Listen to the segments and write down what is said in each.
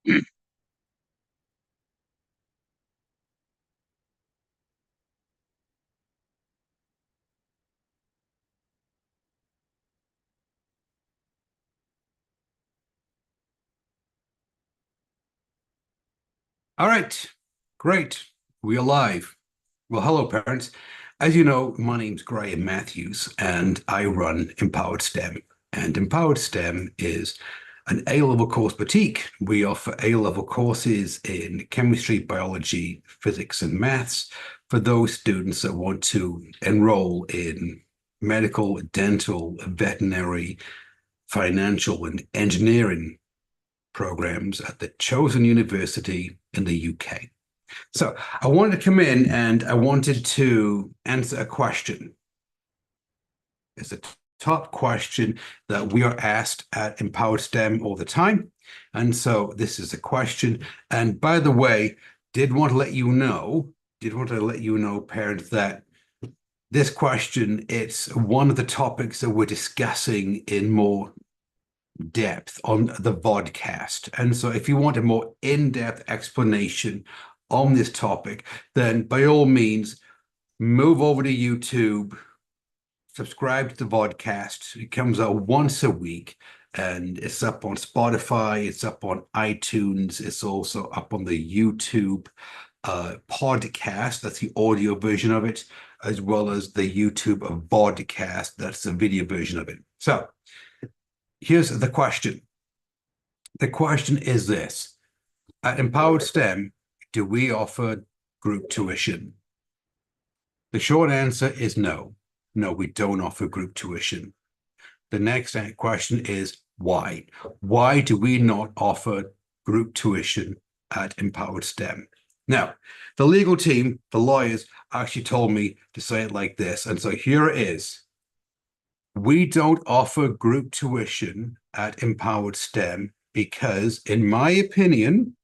All right, great. We're live. Well, hello, parents. As you know, my name's Graham Matthews, and I run EmPowered STEM. And EmPowered STEM is an A-level course boutique. We offer A-level courses in chemistry, biology, physics, and maths for those students that want to enroll in medical, dental, veterinary, financial, and engineering programs at the chosen university in the UK. So I wanted to come in and I wanted to answer a question. It's a top question that we are asked at EmPowered STEM all the time. And so this is a question. And by the way, did want to let you know, parents, that this question, it's one of the topics that we're discussing in more depth on the vodcast. And so if you want a more in-depth explanation on this topic, then by all means, move over to YouTube, subscribe to the vodcast. It comes out once a week and it's up on Spotify, it's up on iTunes, it's also up on the YouTube podcast, that's the audio version of it, as well as the YouTube vodcast, that's the video version of it. So here's the question. The question is this: at EmPowered STEM, do we offer group tuition? The short answer is no. No, we don't offer group tuition. The next question is why? Why do we not offer group tuition at EmPowered STEM? Now, the legal team, the lawyers, actually told me to say it like this. And so here it is. We don't offer group tuition at EmPowered STEM because, in my opinion,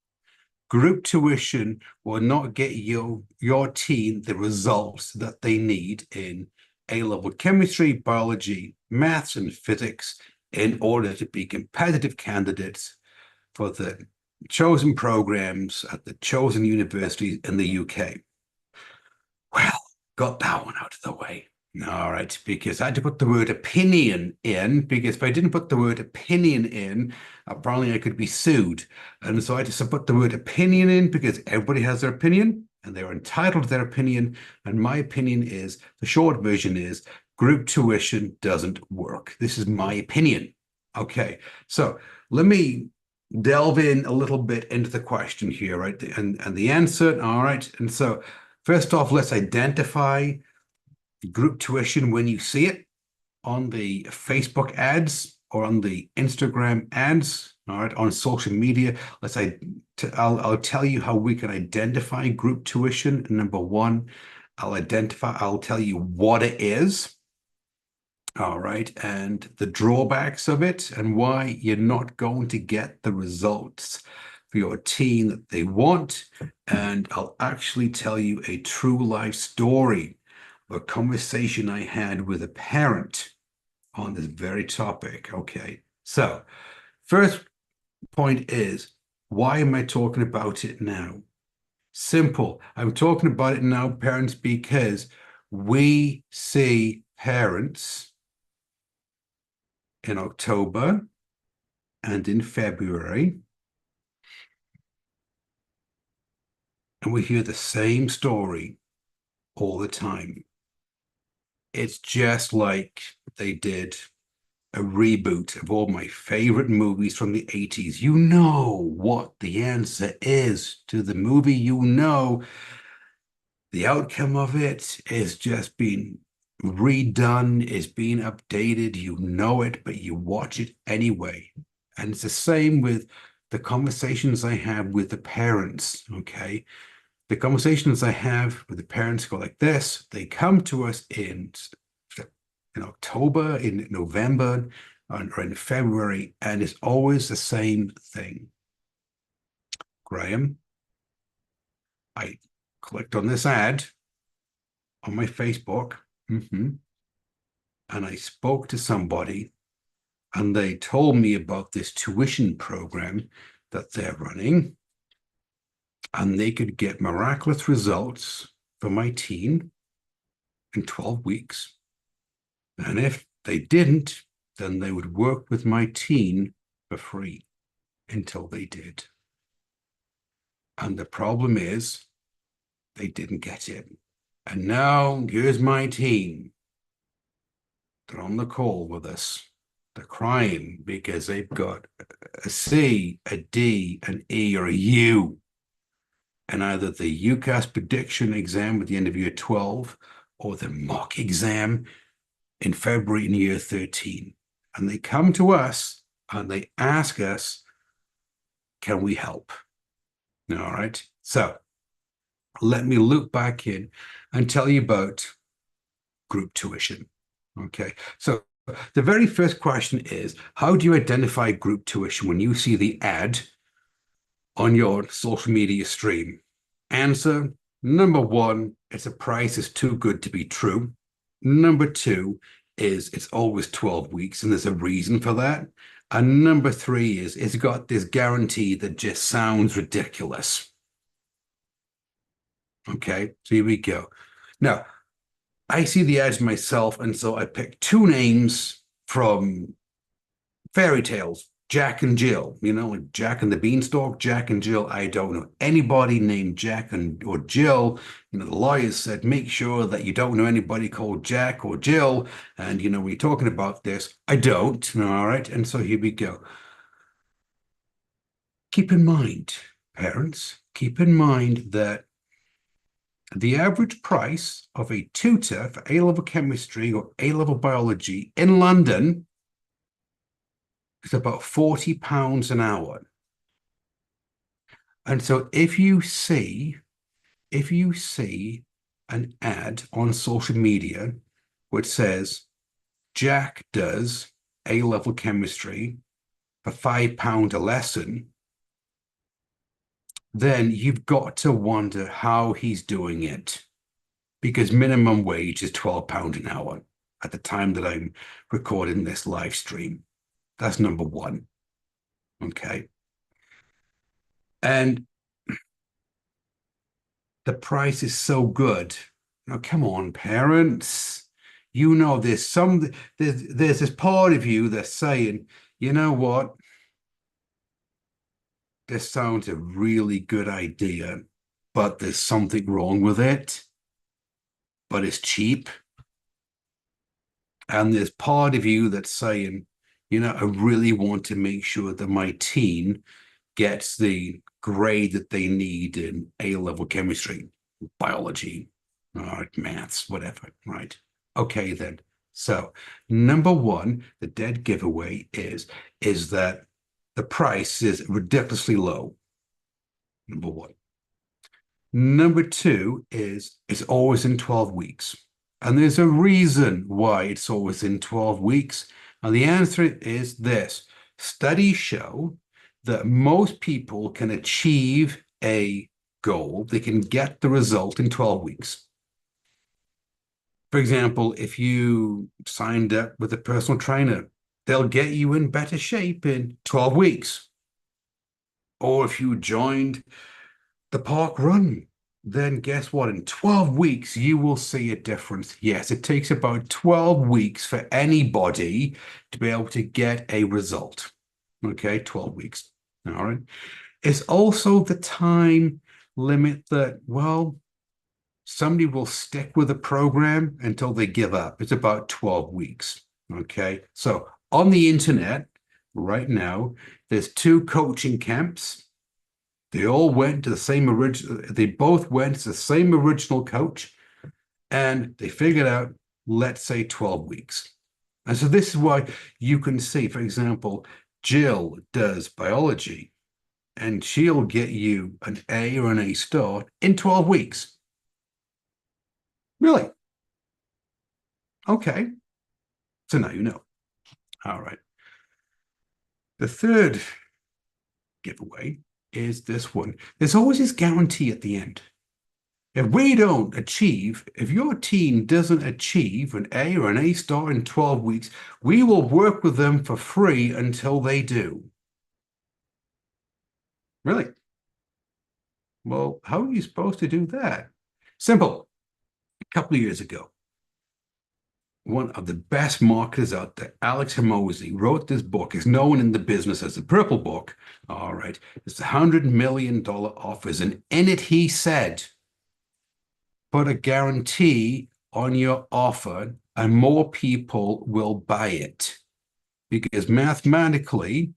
group tuition will not get your team the results that they need in A-level chemistry, biology, maths, and physics in order to be competitive candidates for the chosen programs at the chosen universities in the UK. Well, got that one out of the way. All right, because I had to put the word opinion in, because if I didn't put the word opinion in, apparently I could be sued. And so I just put the word opinion in because everybody has their opinion and they're entitled to their opinion. And my opinion is, the short version is, group tuition doesn't work. This is my opinion. Okay, so let me delve in a little bit into the question here, right? And the answer, all right. And so first off, let's identify group tuition when you see it on the Facebook ads or on the Instagram ads, all right, on social media. I'll tell you how we can identify group tuition. Number one, I'll tell you what it is, all right, and the drawbacks of it and why you're not going to get the results for your team that they want. And I'll actually tell you a true life story, a conversation I had with a parent on this very topic. Okay, so first point is, why am I talking about it now? Simple. I'm talking about it now, parents, because we see parents in October and in February, and we hear the same story all the time. It's just like they did a reboot of all my favorite movies from the 80s. You know what the answer is to the movie. You know the outcome of it is just being redone, is being updated. You know it, but you watch it anyway. And it's the same with the conversations I have with the parents, okay? The conversations I have with the parents go like this. They come to us in October, in November, or in February, and it's always the same thing. Graham, I clicked on this ad on my Facebook, and I spoke to somebody, and they told me about this tuition program that they're running, and they could get miraculous results for my teen in 12 weeks. And if they didn't, then they would work with my teen for free until they did. And the problem is they didn't get it. And now here's my teen. They're on the call with us. They're crying because they've got a C, a D, an E, or a U. And either the UCAS prediction exam at the end of year 12 or the mock exam in February in year 13. And they come to us and they ask us, can we help? All right. So let me loop back in and tell you about group tuition. Okay. So the very first question is, how do you identify group tuition when you see the ad on your social media stream? Answer, number one, it's a price is too good to be true. Number two is it's always 12 weeks, and there's a reason for that. And number three is it's got this guarantee that just sounds ridiculous. Okay, so here we go. Now, I see the ads myself, and so I picked two names from fairy tales, Jack and Jill, like Jack and the Beanstalk, Jack and Jill. I don't know anybody named Jack or Jill. The lawyers said, make sure that you don't know anybody called Jack or Jill. And, when you're talking about this, I don't. All right. And so here we go. Keep in mind, parents, keep in mind that the average price of a tutor for A-level chemistry or A-level biology in London is about £40 an hour. And so if you see an ad on social media which says Jack does A-level chemistry for £5 a lesson, then you've got to wonder how he's doing it, because minimum wage is £12 an hour at the time that I'm recording this live stream. That's number one. Okay. And the price is so good. Now, come on, parents. There's this part of you that's saying, you know what? This sounds a really good idea, but there's something wrong with it. But it's cheap. And there's part of you that's saying, I really want to make sure that my teen gets the grade that they need in A-level chemistry, biology, maths, whatever, right? Okay, then. So number one, the dead giveaway is that the price is ridiculously low. Number one. Number two is it's always in 12 weeks. And there's a reason why it's always in 12 weeks. And the answer is this. Studies show that most people can achieve a goal. They can get the result in 12 weeks. For example, if you signed up with a personal trainer, they'll get you in better shape in 12 weeks. Or if you joined the park run, then guess what? In 12 weeks, you will see a difference. Yes, it takes about 12 weeks for anybody to be able to get a result. Okay, 12 weeks. All right. It's also the time limit that, somebody will stick with a program until they give up. It's about 12 weeks. Okay. So on the internet right now, there's two coaching camps. They all went to the same they both went to the same original coach, and they figured out, let's say 12 weeks. And so this is why you can see, for example, Jill does biology, and she'll get you an A or an A star in 12 weeks. Really? Okay. So now you know. All right. The third giveaway is this one. There's always this guarantee at the end. If your team doesn't achieve an A or an A star in 12 weeks, we will work with them for free until they do. Really? Well, how are you supposed to do that? Simple. A couple of years ago, one of the best marketers out there, Alex Hermosi, wrote this book. Is known in the business as the Purple Book. All right. It's $100 million offers. And in it, he said, put a guarantee on your offer and more people will buy it. Because mathematically,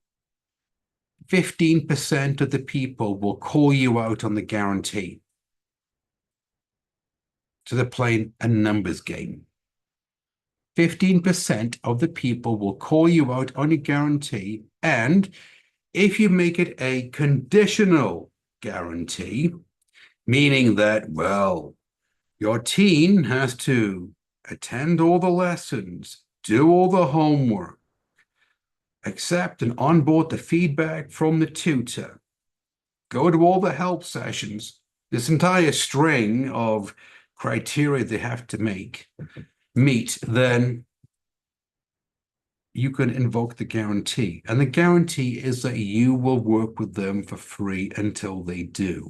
15% of the people will call you out on the guarantee. So they're playing a numbers game. 15% of the people will call you out on your guarantee. And if you make it a conditional guarantee, meaning that, well, your teen has to attend all the lessons, do all the homework, accept and onboard the feedback from the tutor, go to all the help sessions, this entire string of criteria they have to meet, then you can invoke the guarantee. And the guarantee is that you will work with them for free until they do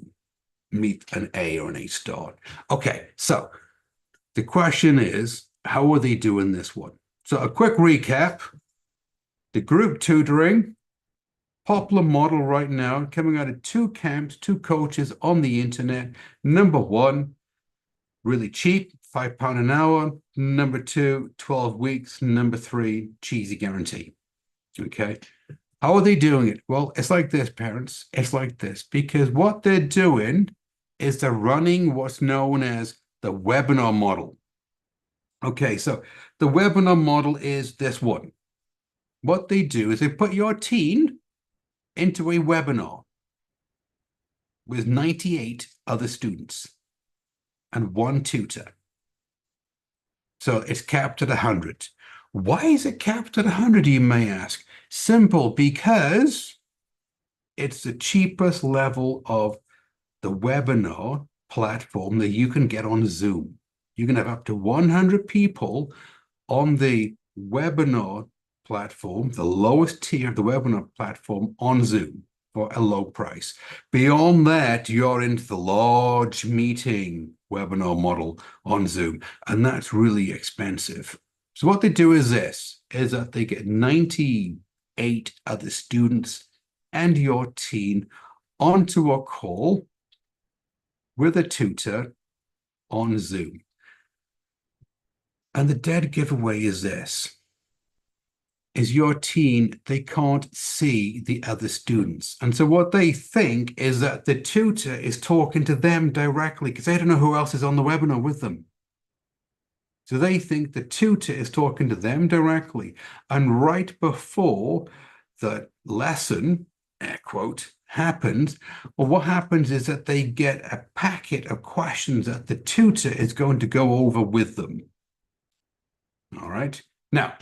meet an A or an A star. Okay, so the question is, how are they doing this one? So a quick recap. The group tutoring, popular model right now, coming out of two camps, two coaches on the internet. Number one, really cheap, £5 an hour. Number two, 12 weeks. Number three, cheesy guarantee. Okay. How are they doing it? Well, it's like this, parents. It's like this, because what they're doing is they're running what's known as the webinar model. Okay, so the webinar model is this one. What they do is they put your teen into a webinar with 98 other students and one tutor. So it's capped at 100. Why is it capped at 100, you may ask? Simple, because it's the cheapest level of the webinar platform that you can get on Zoom. You can have up to 100 people on the webinar platform, the lowest tier of the webinar platform on Zoom for a low price. Beyond that, you're into the large meeting webinar model on Zoom, and that's really expensive. So what they do is this, is that they get 98 other students and your teen onto a call with a tutor on Zoom. And the dead giveaway is this, is your teen, they can't see the other students. And so what they think is that the tutor is talking to them directly because they don't know who else is on the webinar with them. So they think the tutor is talking to them directly. And right before the lesson, air quote, happens, well, what happens is that they get a packet of questions that the tutor is going to go over with them. All right. Now,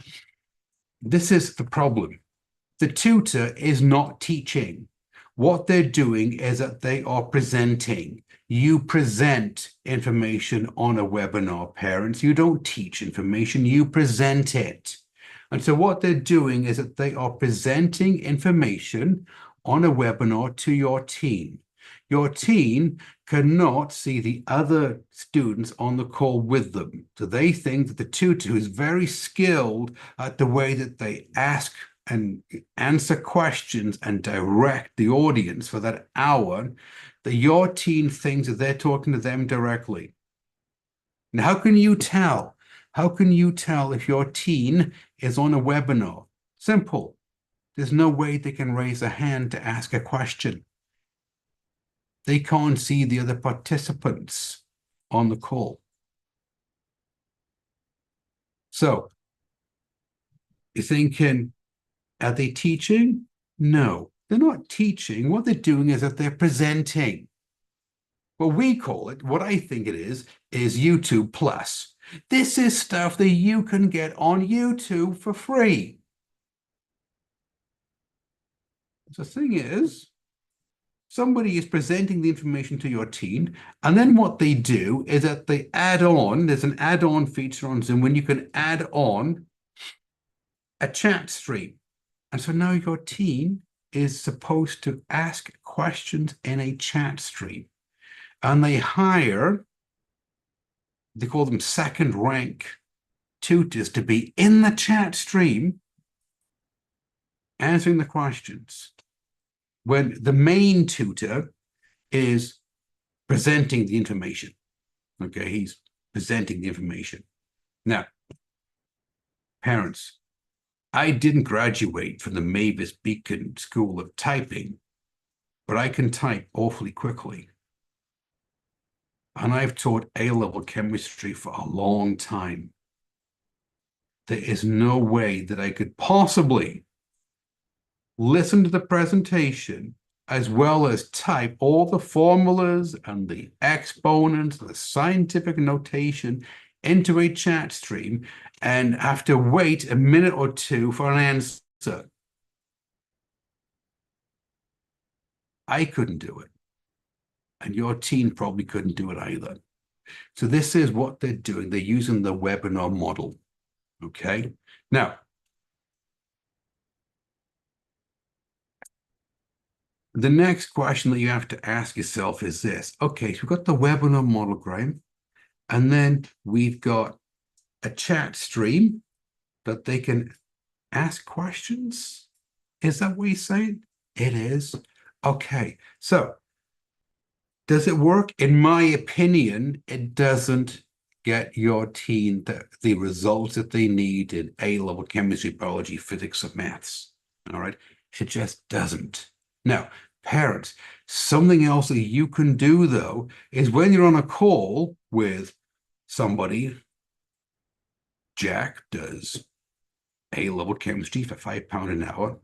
this is the problem. The tutor is not teaching. What they're doing is that they are presenting. You present information on a webinar, parents. You don't teach information, you present it. And so what they're doing is that they are presenting information on a webinar to your teen. Your teen cannot see the other students on the call with them. So they think that the tutor is very skilled at the way that they ask and answer questions and direct the audience for that hour, that your teen thinks that they're talking to them directly. Now, how can you tell? How can you tell if your teen is on a webinar? Simple. There's no way they can raise a hand to ask a question. They can't see the other participants on the call. So you're thinking, are they teaching? No, they're not teaching. What they're doing is that they're presenting. What we call it, what I think it is YouTube Plus. This is stuff that you can get on YouTube for free. The thing is, somebody is presenting the information to your teen, and then what they do is that they add on, there's an add-on feature on Zoom when you can add on a chat stream. And so now your teen is supposed to ask questions in a chat stream. And they hire, they call them second rank tutors to be in the chat stream answering the questions, when the main tutor is presenting the information. Okay, he's presenting the information. Now, parents, I didn't graduate from the Mavis Beacon School of Typing, but I can type awfully quickly. And I've taught A-level chemistry for a long time. There is no way that I could possibly listen to the presentation as well as type all the formulas and the exponents, the scientific notation into a chat stream and have to wait a minute or two for an answer. I couldn't do it. And your team probably couldn't do it either. So this is what they're doing. They're using the webinar model. Okay. Now, the next question that you have to ask yourself is this. Okay, so we've got the webinar model, Graham, and then we've got a chat stream that they can ask questions. Is that what you're saying? It is. Okay, so does it work? In my opinion, it doesn't get your team the results that they need in A-level chemistry, biology, physics, or maths. All right, it just doesn't. Now, parents, something else that you can do, though, is when you're on a call with somebody, Jack does A-level chemistry for £5 an hour,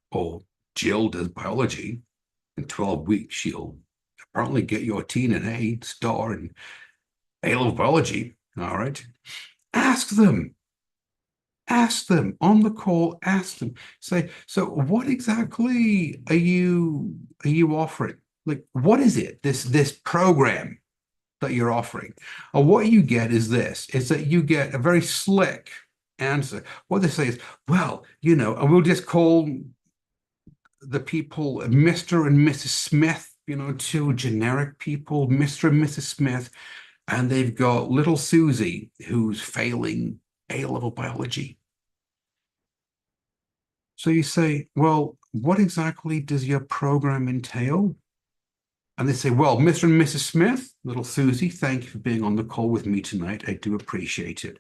or Jill does biology. In 12 weeks, she'll apparently get your teen an A star in A-level biology. All right. Ask them on the call, ask them, say, so what exactly are you offering? Like, what is it, this program that you're offering? Or what you get is this, is that you get a very slick answer. What they say is, well, and we'll just call the people Mr. and Mrs. Smith, two generic people, Mr. and Mrs. Smith, and they've got little Susie who's failing A-level biology. So you say, well, what exactly does your program entail? And they say, well, Mr. and Mrs. Smith, little Susie, thank you for being on the call with me tonight. I do appreciate it.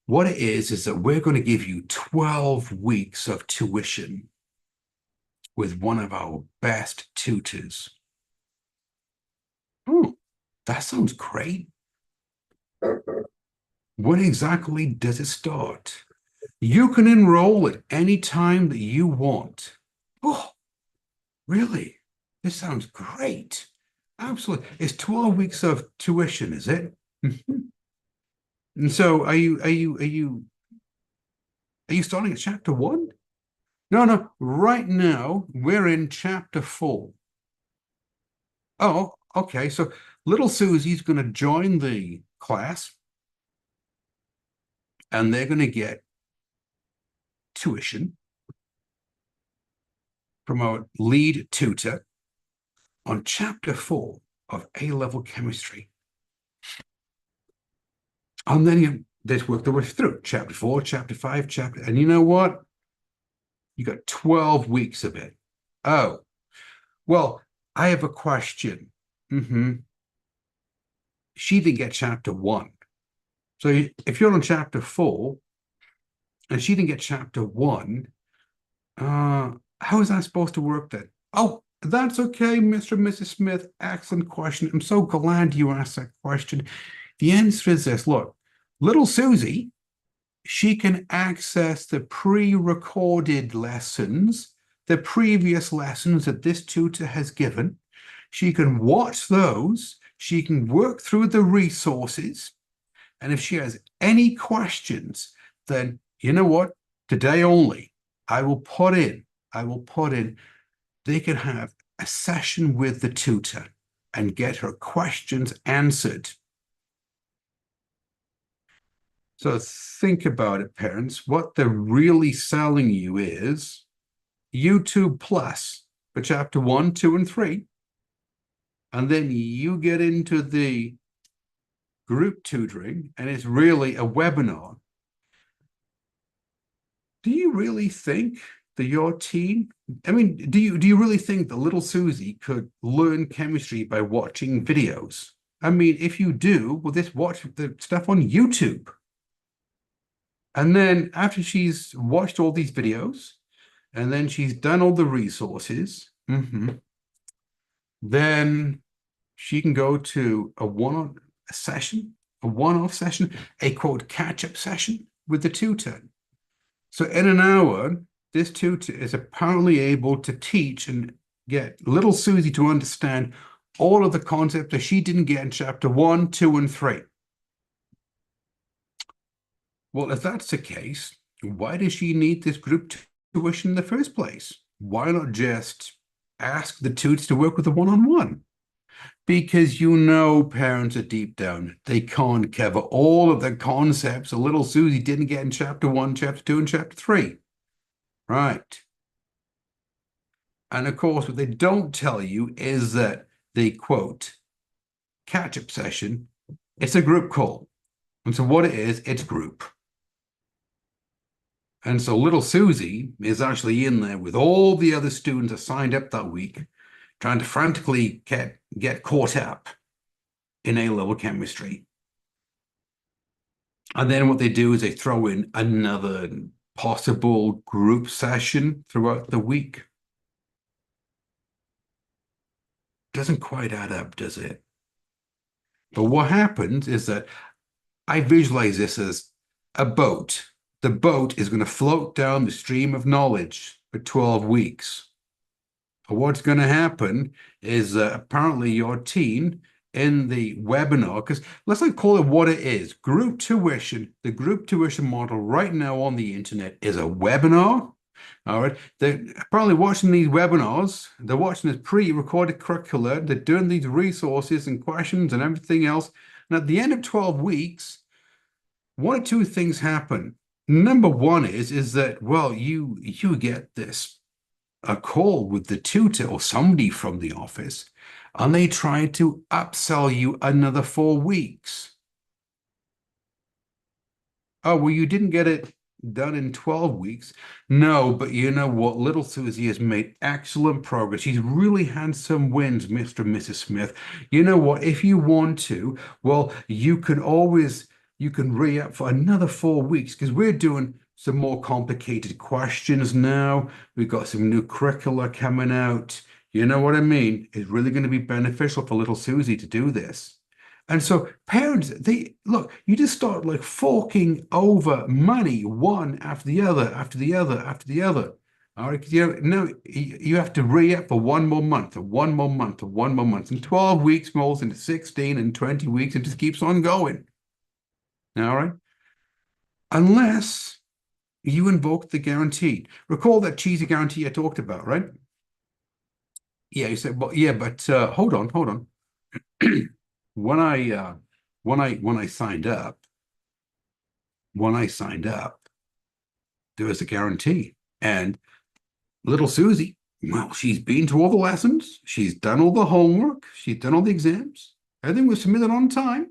What it is that we're going to give you 12 weeks of tuition with one of our best tutors. Oh, that sounds great. When exactly does it start? You can enroll at any time that you want. Oh, really? This sounds great. Absolutely. It's 12 weeks of tuition, is it? And so are you starting at chapter 1? No. Right now, we're in chapter 4. Oh, okay. So little Susie's going to join the class, and they're going to get tuition from our lead tutor on chapter 4 of A-level chemistry. And then they work their way through chapter 4, chapter 5, and you know what? You got 12 weeks of it. Oh, well, I have a question. She didn't get chapter 1. So if you're on chapter 4 and she didn't get chapter 1, how is that supposed to work then? Oh, that's okay, Mr. and Mrs. Smith. Excellent question. I'm so glad you asked that question. The answer is this. Look, little Susie, she can access the pre-recorded lessons, the previous lessons that this tutor has given. She can watch those. She can work through the resources. And if she has any questions, then you know what? Today only, I will put in, they can have a session with the tutor and get her questions answered. So think about it, parents. What they're really selling you is YouTube Plus. for chapter 1, 2, and 3, and then you get into the group tutoring, and it's really a webinar. Do you really think that your teen, I mean, do you really think that little Susie could learn chemistry by watching videos? I mean, if you do, well, just watch the stuff on YouTube. And then after she's watched all these videos, and then she's done all the resources, then she can go to a one-off session, a quote catch-up session with the tutor. So in an hour, this tutor is apparently able to teach and get little Susie to understand all of the concepts that she didn't get in chapter 1, 2, and 3. Well, if that's the case, why does she need this group tuition in the first place? Why not just ask the tutors to work with a one-on-one? Because parents are deep down, they can't cover all of the concepts that little Susie didn't get in chapter 1, chapter 2, and chapter 3. Right. And of course, what they don't tell you is that the quote catch-up session, it's a group call. And so what it is, it's group. And so little Susie is actually in there with all the other students that signed up that week, trying to frantically get caught up in A-level chemistry. And then what they do is they throw in another possible group session throughout the week. Doesn't quite add up, does it? But what happens is that I visualize this as a boat. The boat is going to float down the stream of knowledge for 12 weeks. What's going to happen is apparently your teen in the webinar, because let's not call it what it is. Group tuition, the group tuition model right now on the internet is a webinar. All right. They're probably watching these webinars. They're watching this pre-recorded curricula. They're doing these resources and questions and everything else. And at the end of 12 weeks, one or two things happen. Number one is that, well, you get a call with the tutor or somebody from the office, and they try to upsell you another 4 weeks. Oh, well, you didn't get it done in 12 weeks. No, but you know what? Little Susie has made excellent progress. She's really had some wins, Mr. and Mrs. Smith. You know what? If you want to, well, you can re-up for another 4 weeks because we're doing some more complicated questions now. We've got some new curricula coming out. You know what I mean? It's really going to be beneficial for little Susie to do this. And so parents, you just start like forking over money one after the other, after the other, after the other. All right, now you have to re-up for one more month, or one more month, or one more month. And 12 weeks rolls into 16 and 20 weeks and just keeps on going. All right. Unless you invoke the guarantee. Recall that cheesy guarantee I talked about, right? Yeah, you said, well, yeah, but hold on. When I signed up, there was a guarantee. And little Susie, well, she's been to all the lessons, she's done all the homework, she's done all the exams, everything was submitted on time.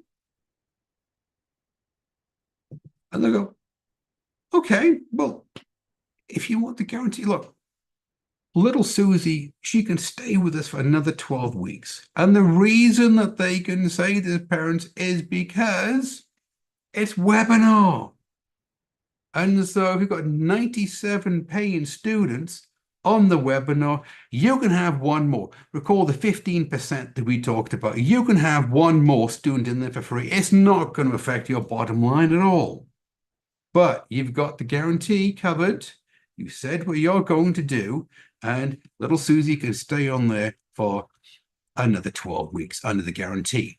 And they go, okay, well, if you want the guarantee, look, little Susie, she can stay with us for another 12 weeks. And the reason that they can say to the parents is because it's webinar. And so if you've got 97 paying students on the webinar, you can have one more. Recall the 15% that we talked about. You can have one more student in there for free. It's not going to affect your bottom line at all. But you've got the guarantee covered. You said what you're going to do, and little Susie can stay on there for another 12 weeks under the guarantee,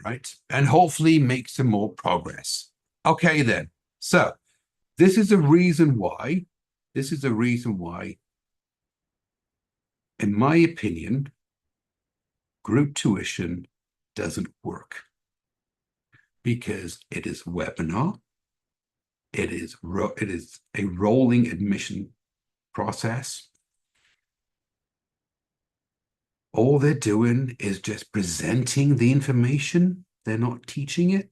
right? And hopefully make some more progress. Okay, then. So this is the reason why, in my opinion, group tuition doesn't work because it is webinar. It is a rolling admission process. all they're doing is just presenting the information. They're not teaching it.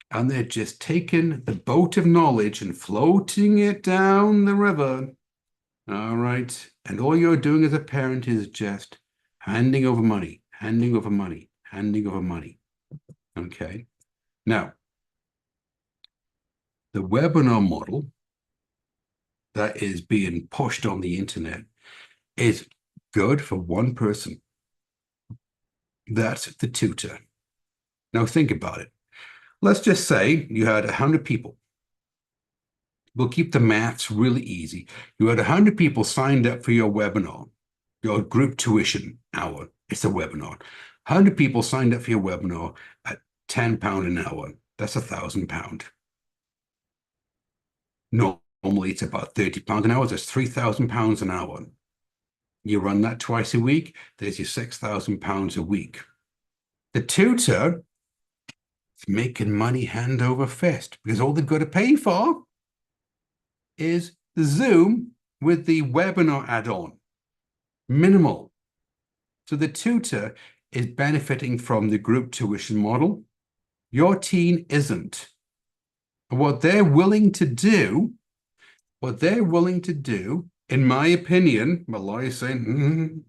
And they're just taking the boat of knowledge and floating it down the river. All right. And all you're doing as a parent is just handing over money, handing over money, handing over money. Okay. Now, the webinar model that is being pushed on the internet is good for one person. That's the tutor. Now think about it. Let's just say you had 100 people. We'll keep the maths really easy. You had 100 people signed up for your webinar, your group tuition hour. It's a webinar. 100 people signed up for your webinar at £10 an hour. That's £1,000. Normally, it's about £30 an hour. That's £3,000 an hour. You run that twice a week, there's your £6,000 a week. The tutor is making money hand over fist because all they've got to pay for is the Zoom with the webinar add-on. Minimal. So the tutor is benefiting from the group tuition model. Your teen isn't. And what they're willing to do, in my opinion, Malloy's saying,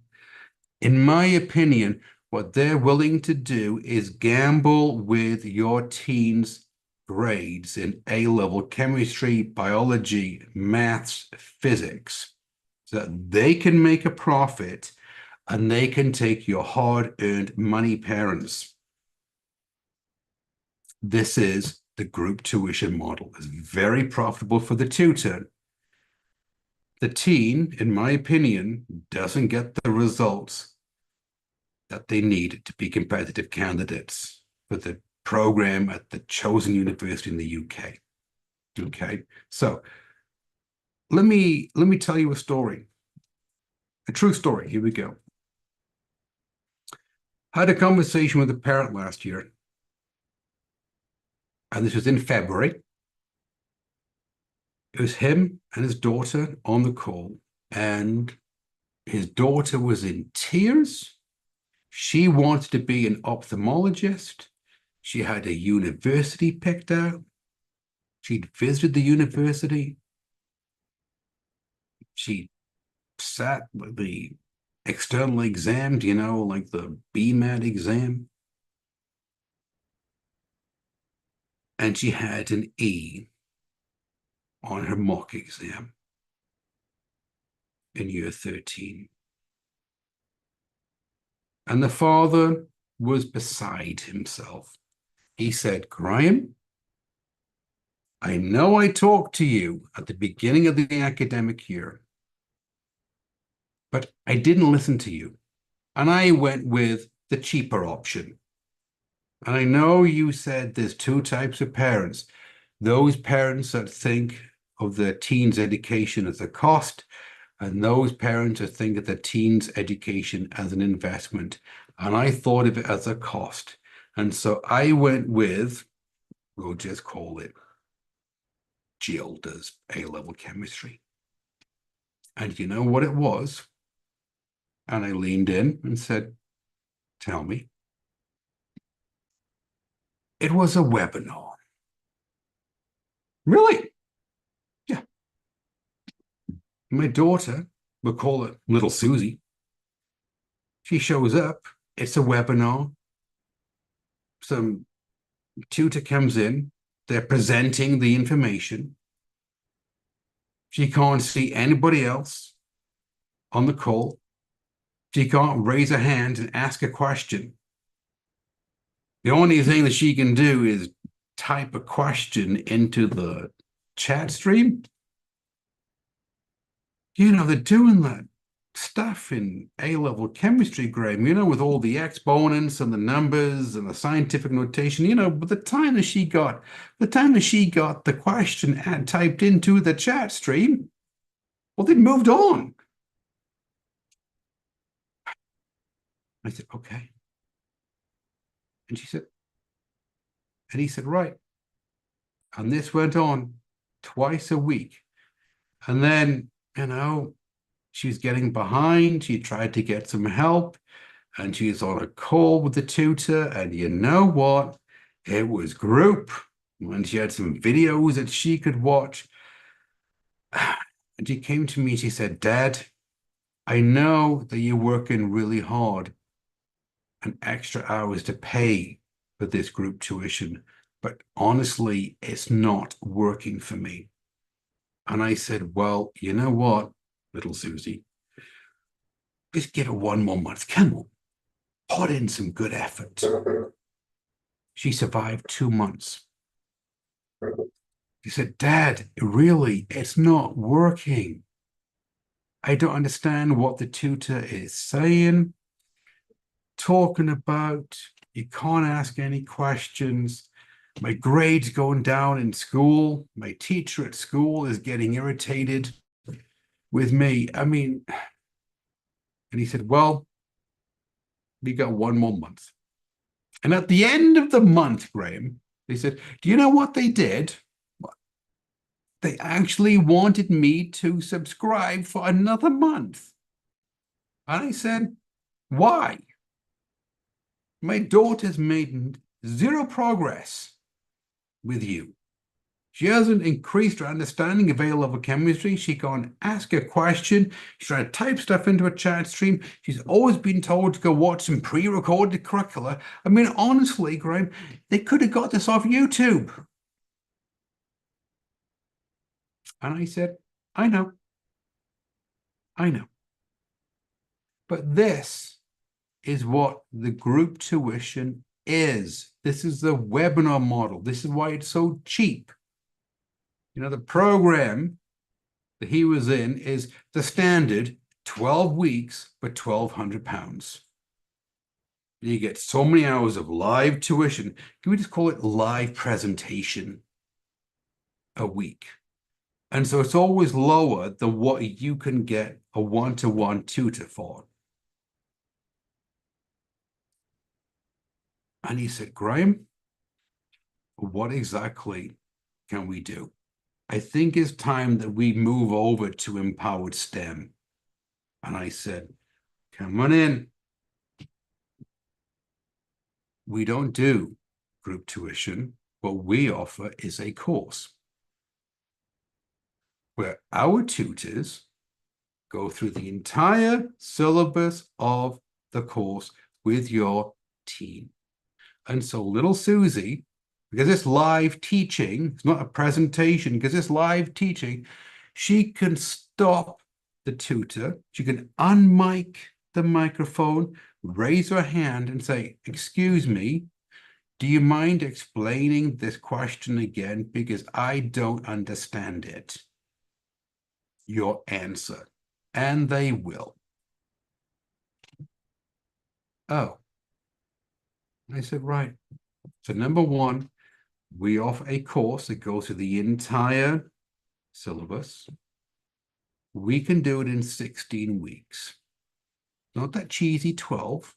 in my opinion, what they're willing to do is gamble with your teen's grades in A-level chemistry, biology, maths, physics, so that they can make a profit and they can take your hard-earned money, parents. This is the group tuition model. It's very profitable for the tutor. The teen, in my opinion, doesn't get the results that they need to be competitive candidates for the program at the chosen university in the UK. Okay, so let me tell you a story, a true story. Here we go. I had a conversation with a parent last year, and this was in February. It was him and his daughter on the call, and his daughter was in tears. She wanted to be an ophthalmologist. She had a university picked out. She'd visited the university. She sat with the external exam, you know, like the BMAT exam. And she had an E on her mock exam in year 13. And the father was beside himself. He said, Graham, I know I talked to you at the beginning of the academic year, but I didn't listen to you. And I went with the cheaper option. And I know you said there's two types of parents. Those parents that think of their teens' education as a cost, and those parents that think of their teens' education as an investment. And I thought of it as a cost. And so I went with, we'll just call it Gilda's A-level chemistry. And you know what it was? And I leaned in and said, tell me. It was a webinar. Really? Yeah. My daughter, we'll call it little Susie. She shows up. It's a webinar. Some tutor comes in. They're presenting the information. She can't see anybody else on the call. She can't raise her hand and ask a question. The only thing that she can do is type a question into the chat stream. You know, they're doing that stuff in A-level chemistry, Graham, you know, with all the exponents and the numbers and the scientific notation, you know, but the time that she got the question and typed into the chat stream, well, they'd moved on. I said, okay. And she said, and he said, right. And this went on twice a week. And then, you know, she's getting behind. She tried to get some help and she's on a call with the tutor. And you know what? It was group. And she had some videos that she could watch. And she came to me, she said, Dad, I know that you're working really hard and extra hours to pay for this group tuition, but honestly, it's not working for me. And I said, well, you know what, little Susie, just give it one more month. Come on, put in some good effort. She survived 2 months. She said, Dad, really, it's not working. I don't understand what the tutor is saying, talking about. You can't ask any questions. My grades going down in school. My teacher at school is getting irritated with me. I mean, and he said, well, we got one more month. And at the end of the month, Graham, they said, do you know what they did? They actually wanted me to subscribe for another month. And I said, why? My daughter's made zero progress with you. She hasn't increased her understanding of A-level chemistry. She can't ask a question. She's trying to type stuff into a chat stream. She's always been told to go watch some pre-recorded curricula. I mean, honestly, Graham, they could have got this off YouTube. And I said, I know. But this is what the group tuition is. This is the webinar model. This is why it's so cheap. You know, the program that he was in is the standard 12 weeks for £1,200. You get so many hours of live tuition. Can we just call it live presentation a week? And so it's always lower than what you can get a one-to-one tutor for. And he said, Graham, what exactly can we do? I think it's time that we move over to empowered STEM. And I said, come on in. We don't do group tuition. What we offer is a course where our tutors go through the entire syllabus of the course with your team. And so little Susie, because it's live teaching, it's not a presentation, because it's live teaching, she can stop the tutor, she can unmic the microphone, raise her hand and say, excuse me, do you mind explaining this question again? Because I don't understand it. Your answer. And they will. Oh. I said, right. So number one, we offer a course that goes through the entire syllabus. We can do it in 16 weeks. Not that cheesy 12.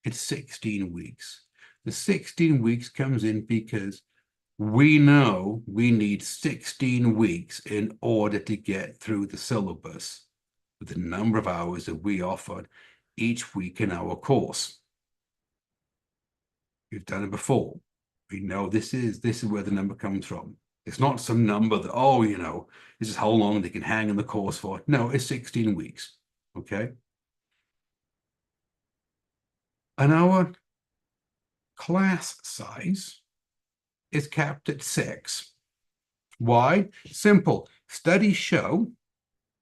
It's 16 weeks. The 16 weeks comes in because we know we need 16 weeks in order to get through the syllabus with the number of hours that we offer each week in our course. We've done it before. We know this is where the number comes from. It's not some number that, oh, you know, this is how long they can hang in the course for. No, it's 16 weeks. Okay. And our class size is capped at 6. Why? Simple. Studies show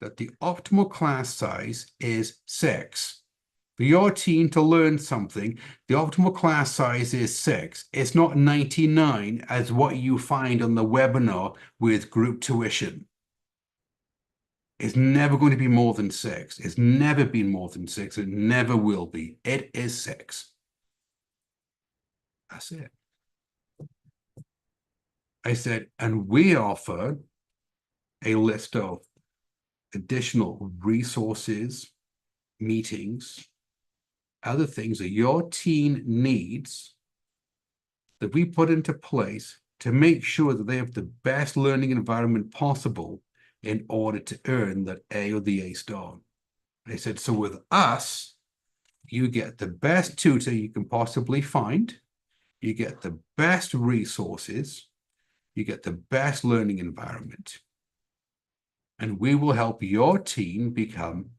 that the optimal class size is 6. For your team to learn something, the optimal class size is 6. It's not 99 as what you find on the webinar with group tuition. It's never going to be more than 6. It's never been more than 6. It never will be. It is 6. That's it. I said, and we offer a list of additional resources, meetings, other things that your team needs that we put into place to make sure that they have the best learning environment possible in order to earn that A or the A star. They said, so with us, you get the best tutor you can possibly find. You get the best resources. You get the best learning environment. And we will help your team become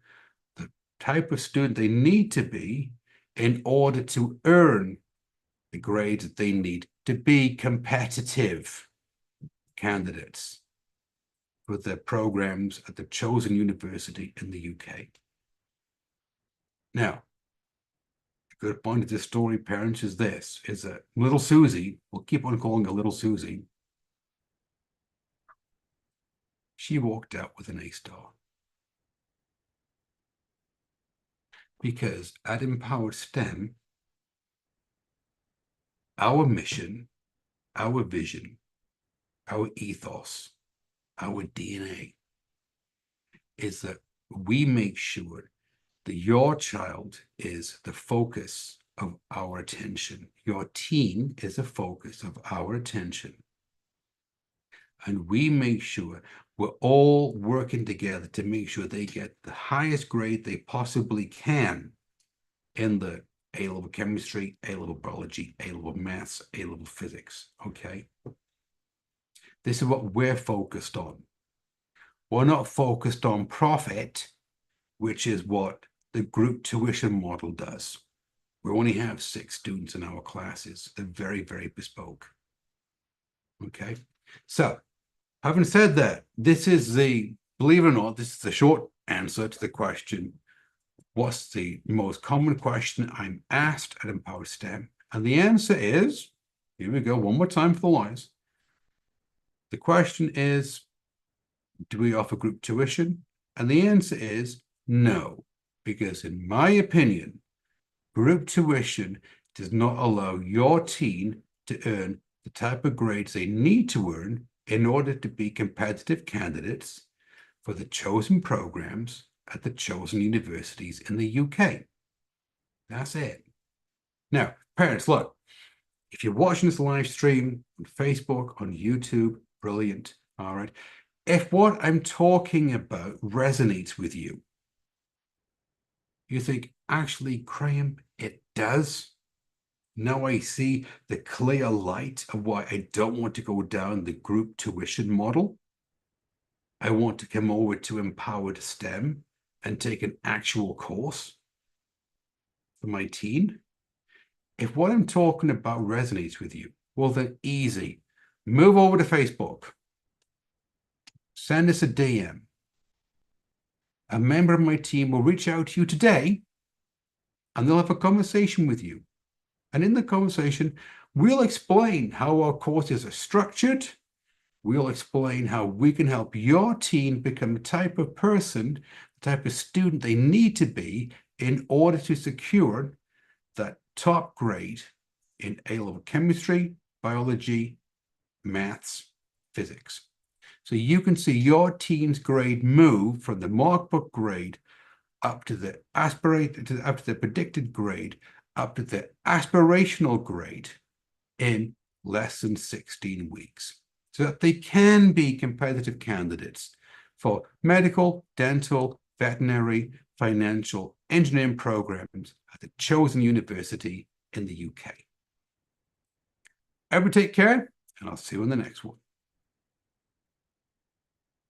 the type of student they need to be in order to earn the grades that they need to be competitive candidates for their programs at the chosen university in the UK. Now, a good point of this story, parents, is this, is that little Susie, we'll keep on calling her little Susie, she walked out with an A star. Because at EmPowered STEM, our mission, our vision, our ethos, our DNA is that we make sure that your child is the focus of our attention. Your teen is the focus of our attention. And we make sure we're all working together to make sure they get the highest grade they possibly can in the A-level chemistry, A-level biology, A-level maths, A-level physics, okay? This is what we're focused on. We're not focused on profit, which is what the group tuition model does. We only have 6 students in our classes. They're very, very bespoke. Okay, so having said that, this is the, believe it or not, this is the short answer to the question, what's the most common question I'm asked at EmPowered STEM? And the answer is, here we go, one more time for the lawyers. The question is, do we offer group tuition? And the answer is no, because in my opinion, group tuition does not allow your teen to earn the type of grades they need to earn in order to be competitive candidates for the chosen programs at the chosen universities in the UK. That's it. Now, parents, look, if you're watching this live stream on Facebook, on YouTube, brilliant, all right. If what I'm talking about resonates with you, you think, actually, Graham, it does. Now I see the clear light of why I don't want to go down the group tuition model. I want to come over to EmPowered STEM and take an actual course for my teen. If what I'm talking about resonates with you, well, then easy. Move over to Facebook. Send us a DM. A member of my team will reach out to you today and they'll have a conversation with you. And in the conversation, we'll explain how our courses are structured. We'll explain how we can help your teen become the type of person, the type of student they need to be in order to secure that top grade in A-level chemistry, biology, maths, physics. So you can see your teen's grade move from the markbook grade up to the up to the predicted grade, up to the aspirational grade in less than 16 weeks, so that they can be competitive candidates for medical, dental, veterinary, financial, engineering programs at the chosen university in the UK. Everyone take care, and I'll see you in the next one.